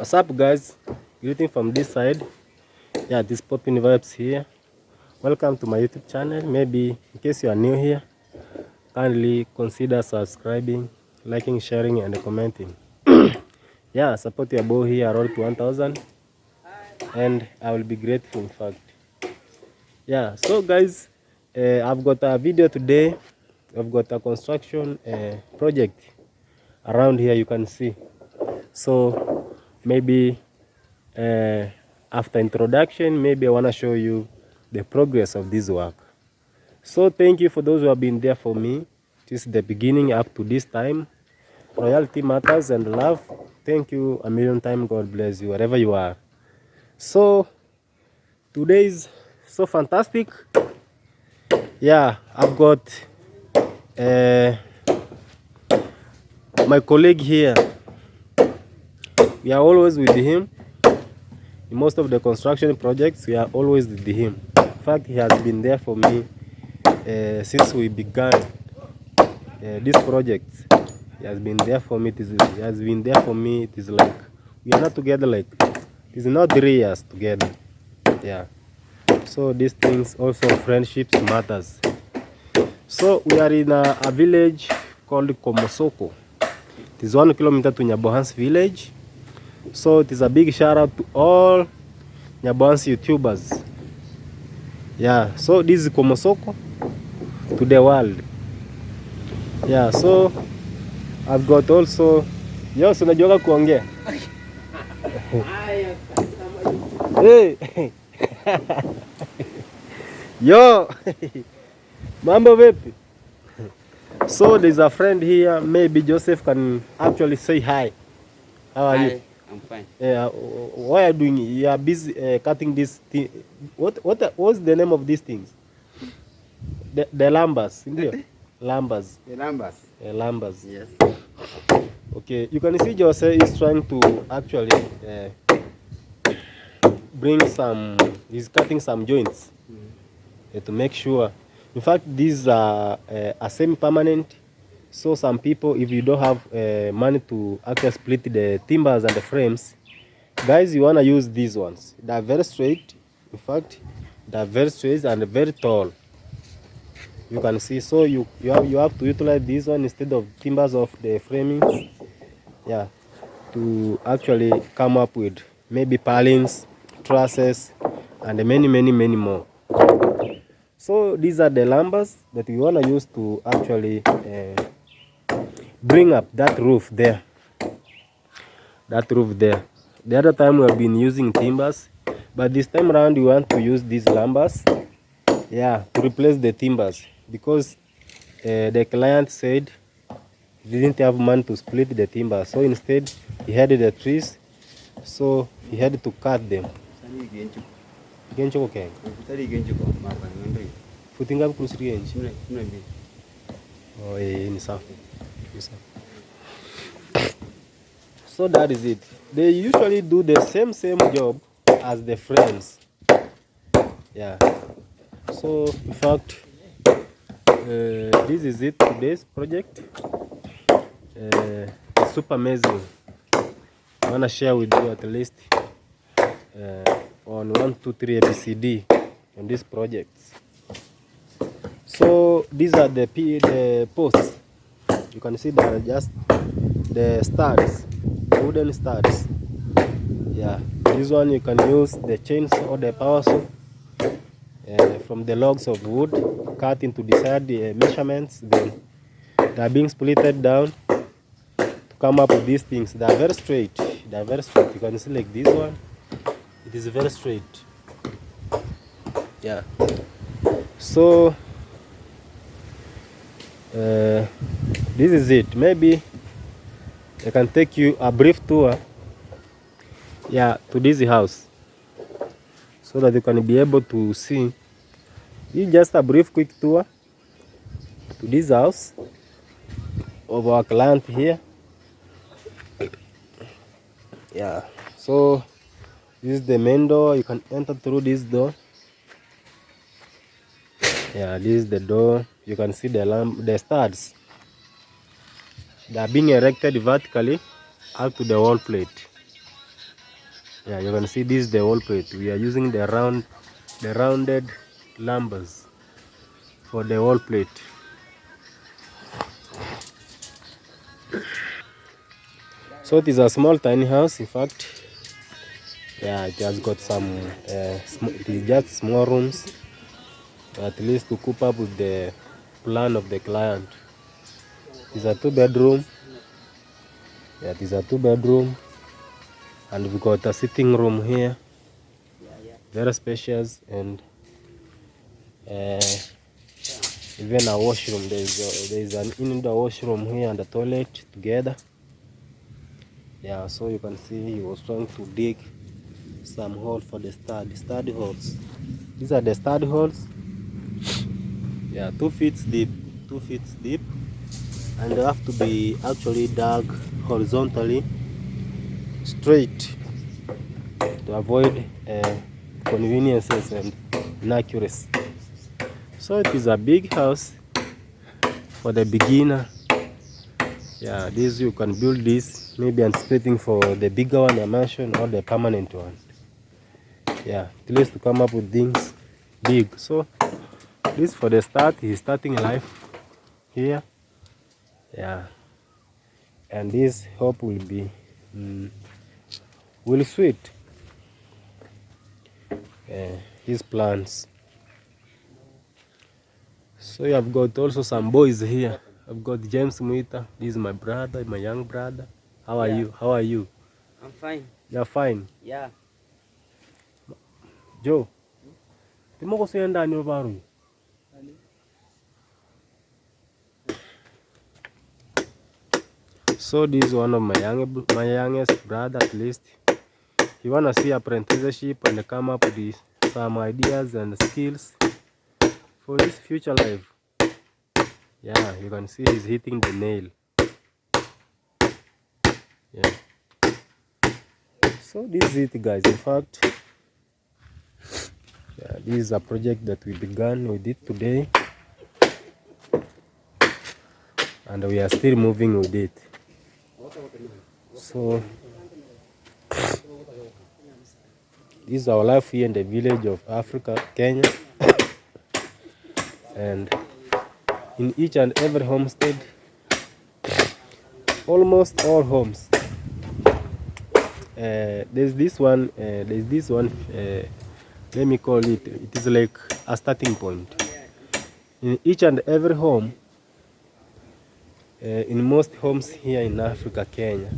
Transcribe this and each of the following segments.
What's up, guys? Greeting from this side. Yeah, this popping vibes here. Welcome to my YouTube channel. Maybe in case you are new here, kindly consider subscribing, liking, sharing, and commenting. Yeah, support your boy here around to 1000, and I will be grateful. In fact, yeah. So, guys, I've got a video today. I've got a construction project around here. You can see. So maybe after introduction, maybe I want to show you the progress of this work. So thank you for those who have been there for me since the beginning up to this time. Royalty matters and love. Thank you a million times. God bless you wherever you are. So today is so fantastic. Yeah, I've got my colleague here. We are always with him. In most of the construction projects, we are always with him. In fact, he has been there for me since we began this project. He has been there for me. He has been there for me. It is like we are not together. Like it is not 3 years together. Yeah. So these things also friendships matters. So we are in a village called Komosoko. It is 1 kilometer to Nyabohan's village. So it is a big shout out to all Nyabohan's YouTubers. Yeah, so this is Komosoko to the world. Yeah, so I've got also yo, so unajuaga kuongea. Hey. Yo. Mambo vipi? So there's a friend here. Maybe Joseph can actually say hi. How are you? I'm fine. Yeah, what are you doing? You are busy cutting this thing. What's the name of these things? The lambas, ndio? Lambas. The numbers? Lambas. Yes. Okay, you can see Jose is trying to actually he's cutting some joints to make sure. In fact, these are semi-permanent. So some people, if you don't have money to actually split the timbers and the frames, guys, you want to use these ones. They are very straight. In fact, they are very straight and very tall. You can see. So you have to utilize this one instead of timbers of the framings. Yeah, to actually come up with maybe purlins, trusses, and many more. So these are the lumbers that we want to use to actually bring up that roof there. The other time we have been using timbers, but this time around we want to use these lumbers, yeah, to replace the timbers, because the client said he didn't have money to split the timber, so instead he had the trees, so he had to cut them. Oh, ni sawa. So that is it. They usually do the same job as the frames. Yeah. So in fact, this is it, today's project. It's super amazing. I wanna share with you at least on 1, 2, 3 ABCD on this project. So these are the posts. You can see they are just the studs, wooden studs. Yeah, this one you can use the chainsaw or the power saw from the logs of wood, cut into desired measurements. Then they are being splitted down to come up with these things. They are very straight. You can see like this one. It is very straight. Yeah. So this is it. Maybe I can take you a brief tour, yeah, to this house, so that you can be able to see. It's just a brief quick tour to this house of our client here. Yeah, so this is the main door. You can enter through this door. Yeah, this is the door. You can see the studs. They are being erected vertically up to the wall plate. Yeah, you can see this is the wall plate. We are using the rounded lumbers for the wall plate. So it is a small tiny house. In fact, yeah, it has got some. It is just small rooms, at least to cope up with the plan of the client. It is a 2 bedroom. Yeah, it is a 2 bedroom, and we got a sitting room here, very spacious, and uh, even a washroom. There is an indoor washroom here and a toilet together. Yeah, so you can see he was trying to dig some hole for the study holes. These are the study holes. Yeah, 2 feet deep, 2 feet deep, and they have to be actually dug horizontally, straight, to avoid conveniences and inaccuracy. So it is a big house for the beginner. Yeah, this you can build this, maybe anticipating for the bigger one I mentioned or the permanent one. Yeah, at least to come up with things big. So this for the start, he's starting life here. Yeah, and this hope will be will suit his plans. So you have got also some boys here. I've got James Muita. This is my brother, my young brother. How are you? How are you? I'm fine. You're fine. Yeah. Joe, timoko sienda ni baru. So this is one of my youngest brother, at least. He wanna see apprenticeship and come up with some ideas and skills for his future life. Yeah, you can see he's hitting the nail. Yeah. So this is it, guys. In fact, yeah, this is a project that we began with it today, and we are still moving with it. So this is our life here in the village of Africa, Kenya, and in each and every homestead, almost all homes, there's this one. Let me call it. It is like a starting point. In each and every home, in most homes here in Africa, Kenya,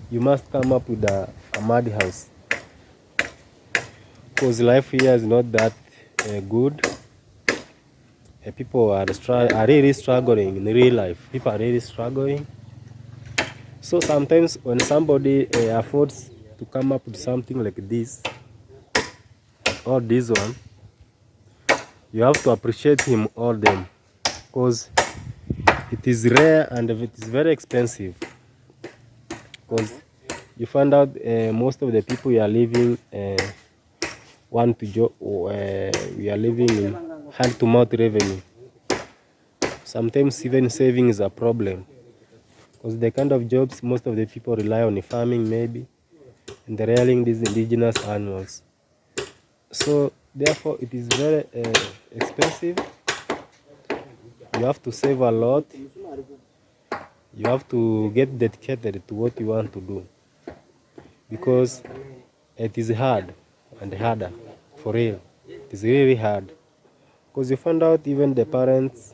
you must come up with a mud house, because life here is not that good. People are really struggling in real life. People are really struggling. So sometimes when somebody affords to come up with something like this or this one, you have to appreciate him or them, because it is rare and it is very expensive. Because you find out most of the people you are living want to job. We are living in hand-to-mouth revenue. Sometimes even saving is a problem, because the kind of jobs most of the people rely on farming maybe, and they're rearing these indigenous animals. So therefore it is very expensive. You have to save a lot. You have to get dedicated to what you want to do, because it is hard and harder, for real. It is really hard, because you find out even the parents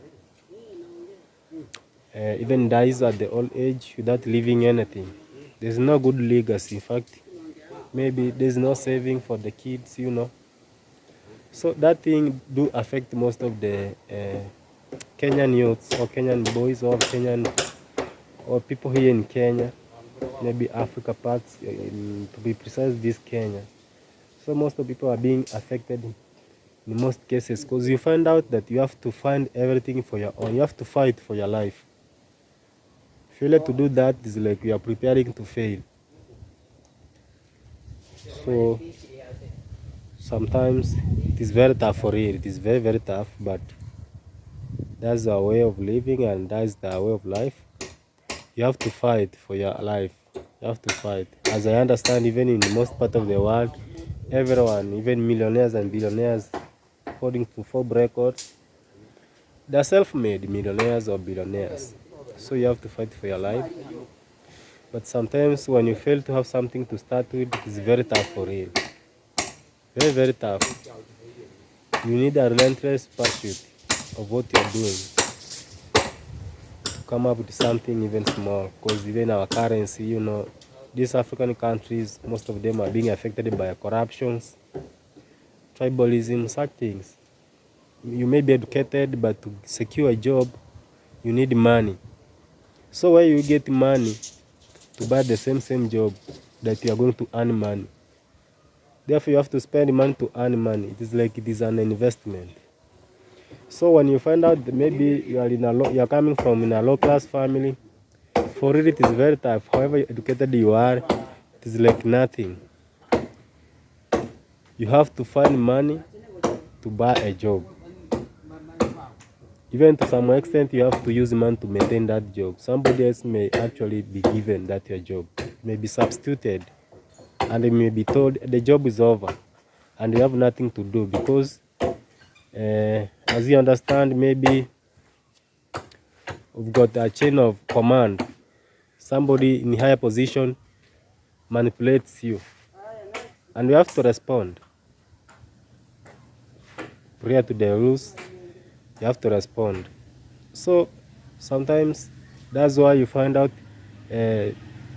even dies at the old age without leaving anything. There's no good legacy. In fact, maybe there's no saving for the kids. So that thing do affect most of the Kenyan youths or Kenyan boys or Kenyan or people here in Kenya, maybe Africa parts, to be precise, this Kenya. So most of the people are being affected in most cases, because you find out that you have to find everything for your own. You have to fight for your life. Failure to do that is like you are preparing to fail. So sometimes it is very tough for real. It is very, very tough, but that's our way of living and that's the way of life. You have to fight for your life. You have to fight. as I understand, even in most part of the world, everyone, even millionaires and billionaires, according to Forbes records, they're self-made millionaires or billionaires. So you have to fight for your life. But sometimes when you fail to have something to start with, it's very tough for real. Very, very tough. You need a relentless pursuit of what you're doing to come up with something even small. Because even our currency, you know, these African countries, most of them are being affected by corruptions, tribalism, such things. You may be educated, but to secure a job, you need money. So where you get money to buy the same job that you are going to earn money. Therefore, you have to spend money to earn money. It is like it is an investment. So when you find out that maybe you are you are coming from in a low class family, for it is very tough. However educated you are, it is like nothing. You have to find money to buy a job. Even to some extent, you have to use money to maintain that job. Somebody else may actually be given that your job, may be substituted, and they may be told the job is over, and you have nothing to do because, as you understand, maybe we've got a chain of command. Somebody in higher position manipulates you, and you have to respond. Prior to the rules, you have to respond. So sometimes that's why you find out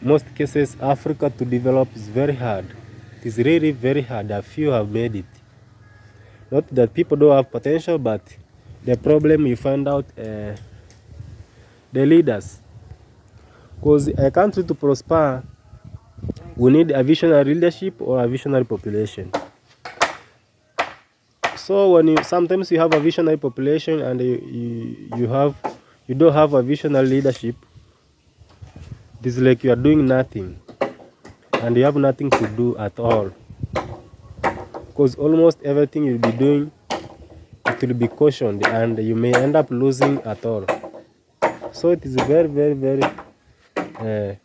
most cases Africa to develop is very hard. It is really very hard. A few have made it. Not that people don't have potential, but the problem you find out the leaders. Because a country to prosper, we need a visionary leadership or a visionary population. So when you sometimes you have a visionary population and you don't have a visionary leadership, it is like you are doing nothing and you have nothing to do at all. Because almost everything you'll be doing, it will be cautioned and you may end up losing at all. So it is very, very, very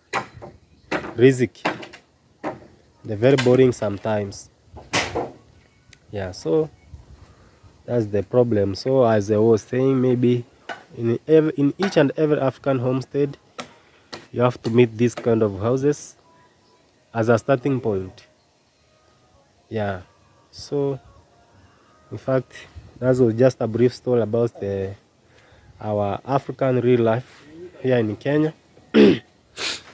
risky. They're very boring sometimes. Yeah, so that's the problem. So as I was saying, maybe in each and every African homestead, you have to meet these kind of houses as a starting point. Yeah, so in fact, that was just a brief story about our African real life here in Kenya.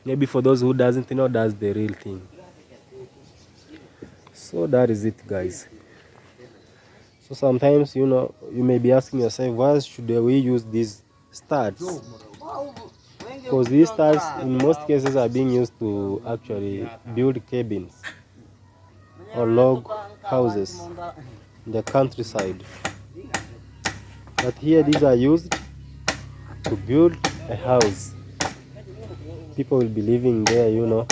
Maybe for those who doesn't know, that's the real thing. So that is it, guys. So sometimes, you know, you may be asking yourself, why should we use these studs? Because these studs in most cases are being used to actually build cabins or log houses in the countryside. But here these are used to build a house. People will be living there, you know.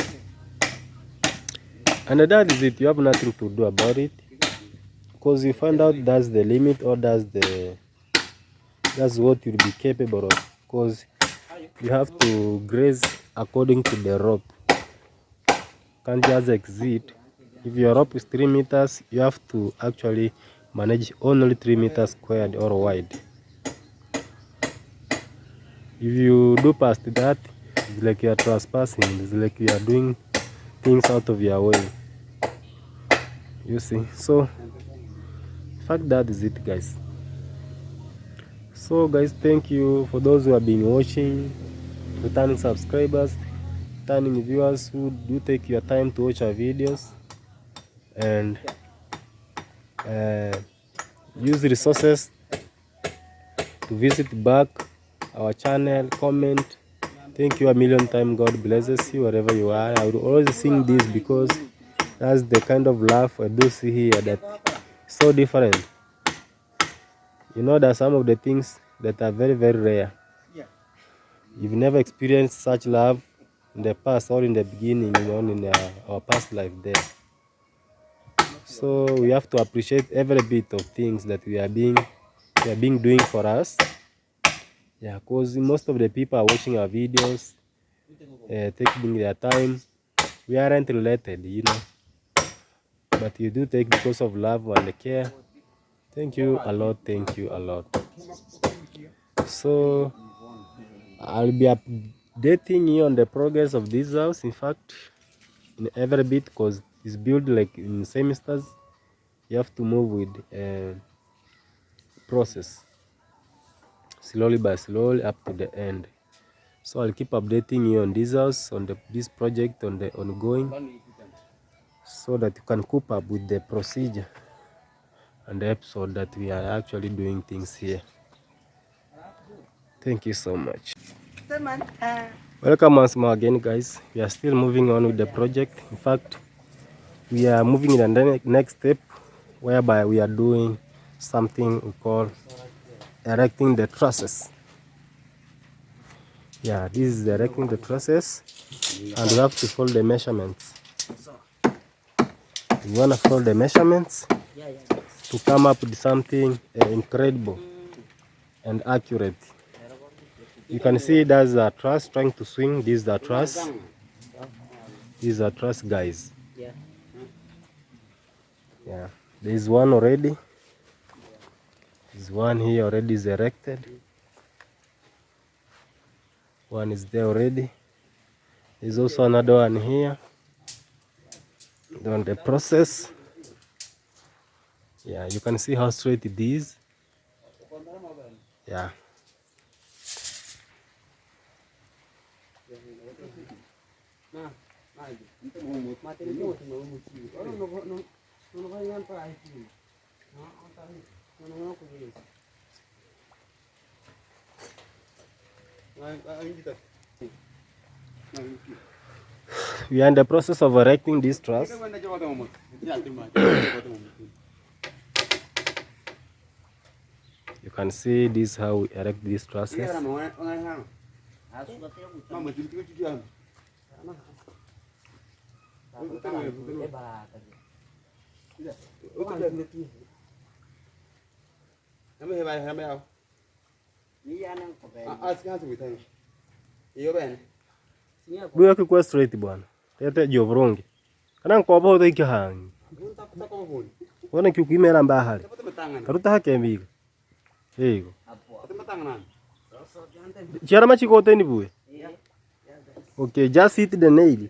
And that is it. You have nothing to do about it. Because you find out that's the limit or that's what you'll be capable of. Because you have to graze according to the rope. Can't just exit. If your rope is 3 meters, you have to actually manage only 3 meters squared or wide. If you do past that, it's like you are trespassing. It's like you are doing things out of your way. You see. So in fact, that is it, guys. So guys, thank you for those who have been watching, returning subscribers, returning viewers who do take your time to watch our videos and use resources to visit back our channel, comment. Thank you a million times. God blesses you wherever you are. I would always sing this because that's the kind of love I do see here that is so different. You know, there are some of the things that are very, very rare. You've never experienced such love in the past or in the beginning, you know, in our past life there. So we have to appreciate every bit of things that we are being doing for us. Yeah, because most of the people are watching our videos, taking their time We aren't related, you know, but you do take because of love and care. Thank you a lot. Thank you a lot. So I'll be updating you on the progress of this house. In fact, in every bit, because it's built like in semesters. You have to move with process slowly by slowly up to the end. So I'll keep updating you on this house, on this project, on the ongoing, so that you can cope up with the procedure and the episode that we are actually doing things here. Thank you so much. Welcome once more again, guys. We are still moving on with the project. In fact, we are moving in the next step, whereby we are doing something we call erecting the trusses. Yeah, this is erecting the trusses, and we have to follow the measurements. We want to follow the measurements to come up with something incredible and accurate. You can see there's a truss trying to swing. This is the truss. These are truss, guys. Yeah, there is one already. There's one here already is erected. One is there already. There's also another one here. On the process. Yeah, you can see how straight it is. Yeah. We are in the process of erecting this truss. You can see this how we erect these trusses. Buya kwa straight bwana. Tete jovrongi. Kana nkoba hoto ikihangi. Wona kyukimera mbahali. Karuta hakembiga. Yego. Chara machikote ni buwe. Okay, just hit the nail.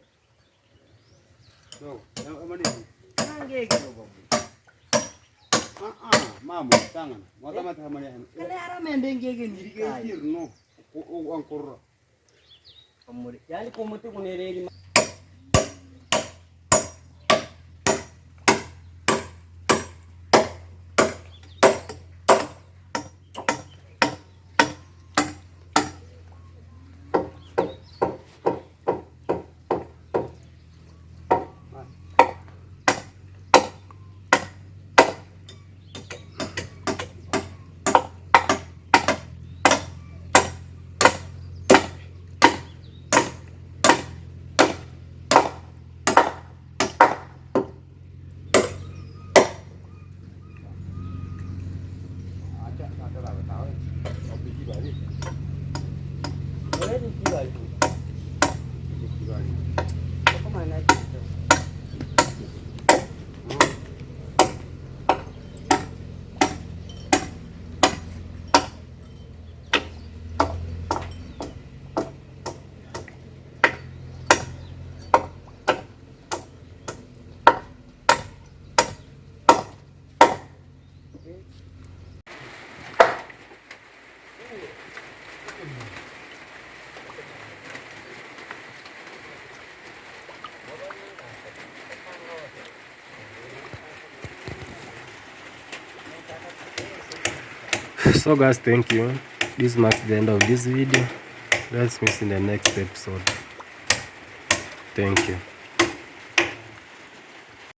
Mama, tangan. Mata hamani. Kale ara mendengege ni kai. No. O ancora. Amore, yani como te ponerei. So guys, thank you. This marks the end of this video. Let's meet in the next episode. Thank you.